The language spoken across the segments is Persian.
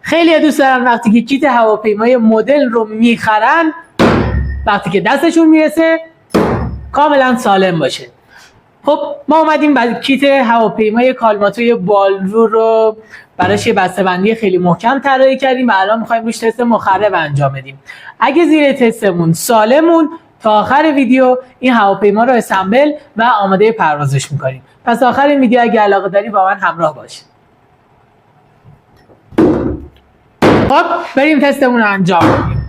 خیلی دوست دارن وقتی که کیت هواپیمای مدل رو میخرن وقتی که دستشون میرسه کاملا سالم باشه. خب ما اومدیم بعد کیت هواپیمای کالماتو بالو رو براش یه بسته‌بندی خیلی محکم طراحی کردیم و الان می‌خوایم روش تست مخرب انجام بدیم. اگه زیر تستمون سالمون تا آخر ویدیو این هواپیما رو اسمبل و آماده پروازش می‌کنیم. پس آخر این ویدیو اگه علاقه داری با من همراه باش. خب بریم تستمون رو انجام بدیم.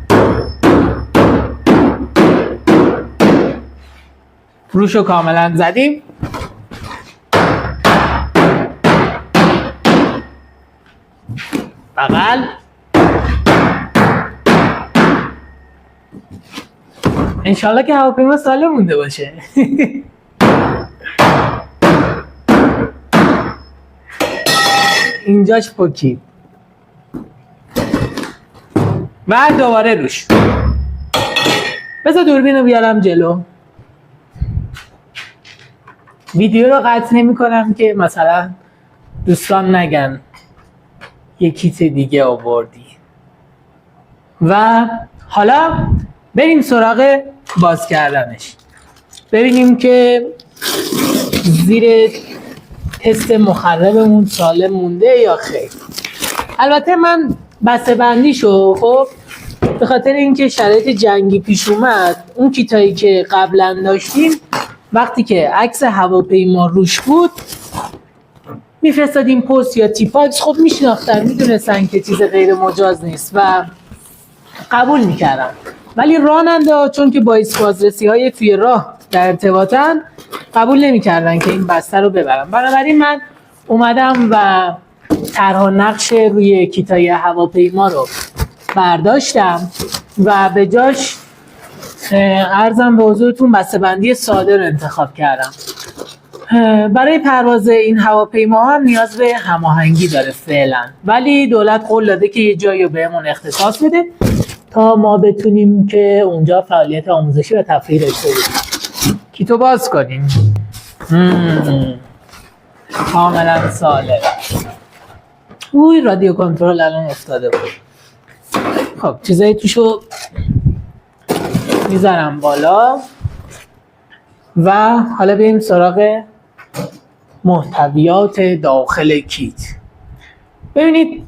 روش رو کاملا زدیم. بغل انشالله که هواپیما سالم مونده باشه. اینجاش پوکید و دوباره روش. بذار دوربین رو بیارم جلو. ویدیو رو قطع نمی کنم که مثلا دوستان نگن یه کیت دیگه آوردی. و حالا بریم سراغ باز کردنش. ببینیم که زیر تست مخربمون سالم مونده یا خیر. البته من بسته بندیشو خب به خاطر اینکه شرایط جنگی پیش اومد اون کیتایی که قبلا داشتیم وقتی که عکس هواپیما روش بود میفرستادیم پست یا تیپاکس، خب میشناختن میدونستن که چیز غیر مجاز نیست و قبول میکردن. ولی راننده ها چون که با ایست بازرسی های توی راه در ارتباطن قبول نمیکردن که این بسته رو ببرن. بنابراین من اومدم و طرح نقش روی کیتای هواپیما رو برداشتم و به جاش عرضم به حضورتون بسته‌بندی ساده رو انتخاب کردم. برای پرواز این هواپیما هم نیاز به هماهنگی داره فعلا، ولی دولت قول داده که یه جایی رو بهمون اختصاص بده تا ما بتونیم که اونجا فعالیت آموزشی و تفریحی داشته باشیم. کیتو باز کنیم. کاملا سالم. اوی رادیو کنترل الان افتاده بود. خب چیزایی توشو میذارم بالا و حالا بریم سراغ محتویات داخل کیت. ببینید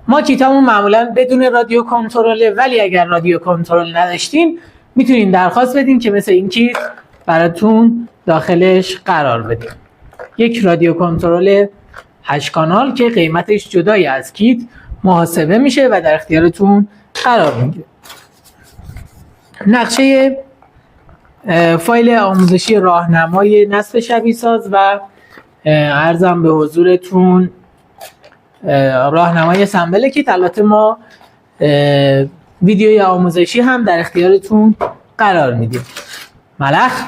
ما کیتامون معمولا بدون رادیو کنترله، ولی اگر رادیو کنترل نداشتین میتونین درخواست بدین که مثل این کیت براتون داخلش قرار بدیم. یک رادیو کنترل 8 کانال که قیمتش جدای از کیت محاسبه میشه و در اختیارتون قرار میگیره. نقشه فایل آموزشی راهنمای نصب شبیه ساز و عرضم به حضورتون راهنمای اسمبل کیت. البته ما ویدیوی آموزشی هم در اختیارتون قرار میدیم. ملخ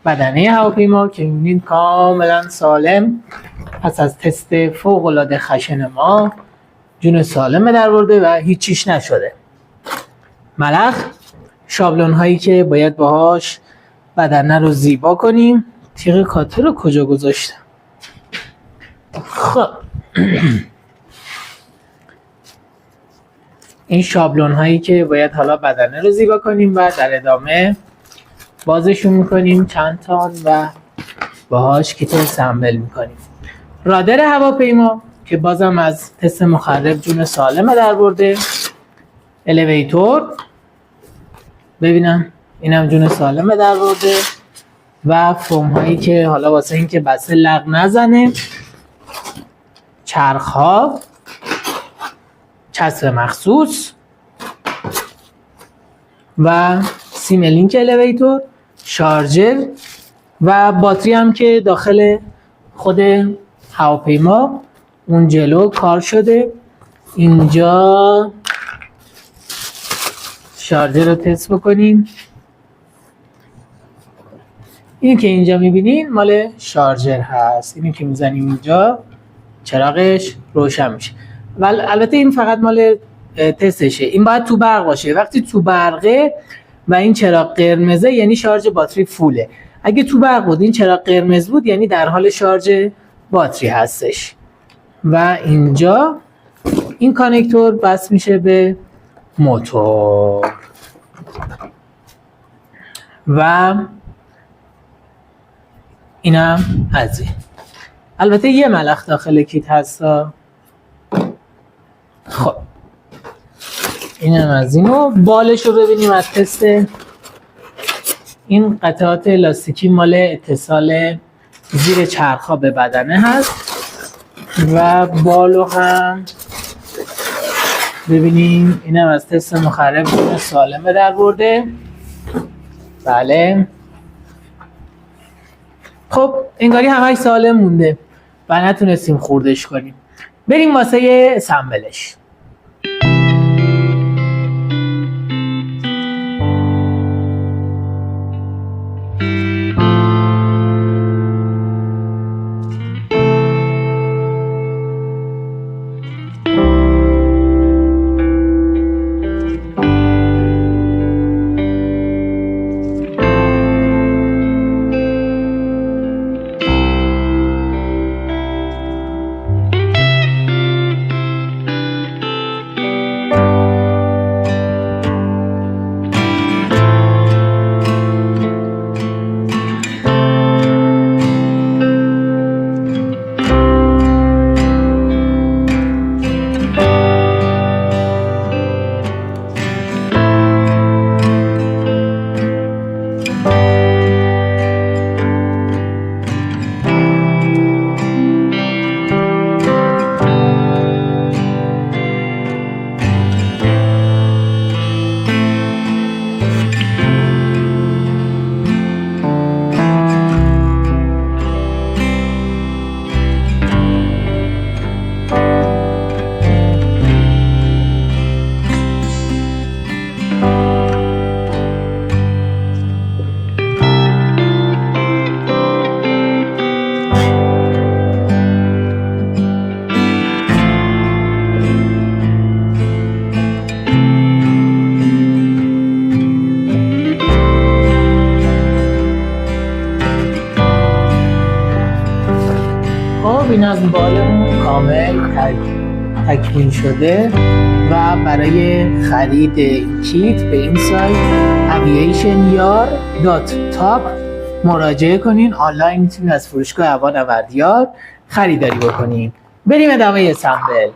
بدنه هواپیما که می‌بینید کاملا سالم پس از تست فوق العاده خشن ما جون سالم در برده و هیچیش نشده. ملخ شابلون هایی که باید باهاش بدنه رو زیبا کنیم. تیغ کاتر رو کجا گذاشتم؟ خب این شابلون هایی که باید حالا بدنه رو زیبا کنیم و در ادامه بازشون میکنیم چند تان و باهاش کیت اسمبل میکنیم. رادر هواپیما که بازم از تست مخرب جون سالم در برده. الویتور ببینم اینم جون سالم در برده و فوم هایی که حالا واسه این که بسته لق نزنه. چرخ ها، چسب مخصوص و سیم لینک الویتور، شارژر و باتری هم که داخل خود هواپیما اون جلو کار شده. اینجا شارژر رو تست بکنیم. این که اینجا میبینین مال شارژر هست. اینی که میزنیم اینجا چراغش روشن میشه. ولی البته این فقط مال تستشه. این باید تو برق باشه. وقتی تو برقه و این چراغ قرمزه یعنی شارژ باتری فوله. اگه تو برق بود این چراغ قرمز بود یعنی در حال شارژ باتری هستش. و اینجا این کانکتور بس میشه به موتور و اینم از این. البته یه ملخ داخل کیت هستا. خب اینم از اینو. بالش رو ببینیم از تست. این قطعات لاستیکی مال اتصال زیر چرخا به بدنه هست و بالو هم ببینیم. اینم از تست مخرب سالم به در برده. بله خب انگاری همش سالم مونده و نتونستیم خوردش کنیم. بریم واسه اسمبلش. این از بالمون کامل تکمیل شده و برای خرید این کیت به این سایت aviationyar.top مراجعه کنین. آنلاین میتونید از فروشگاه هوانوردیار خریداری بکنین. بریم ادامه اسمبل.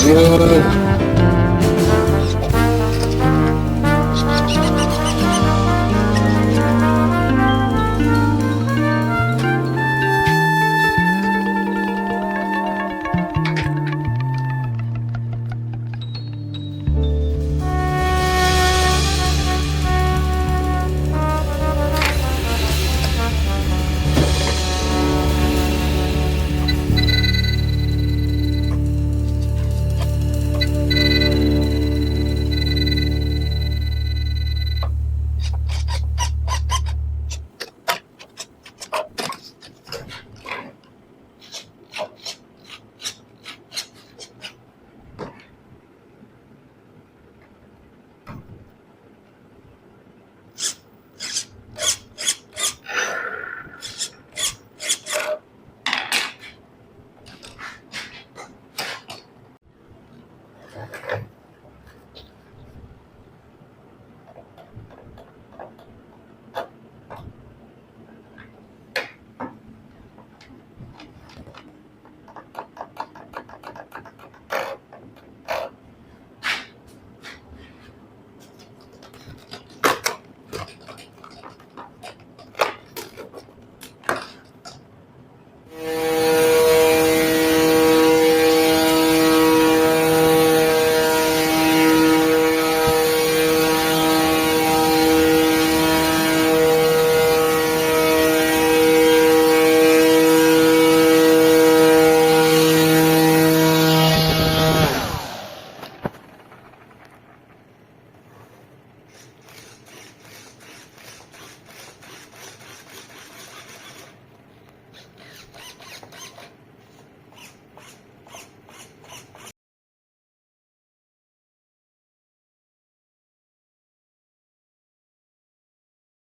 جون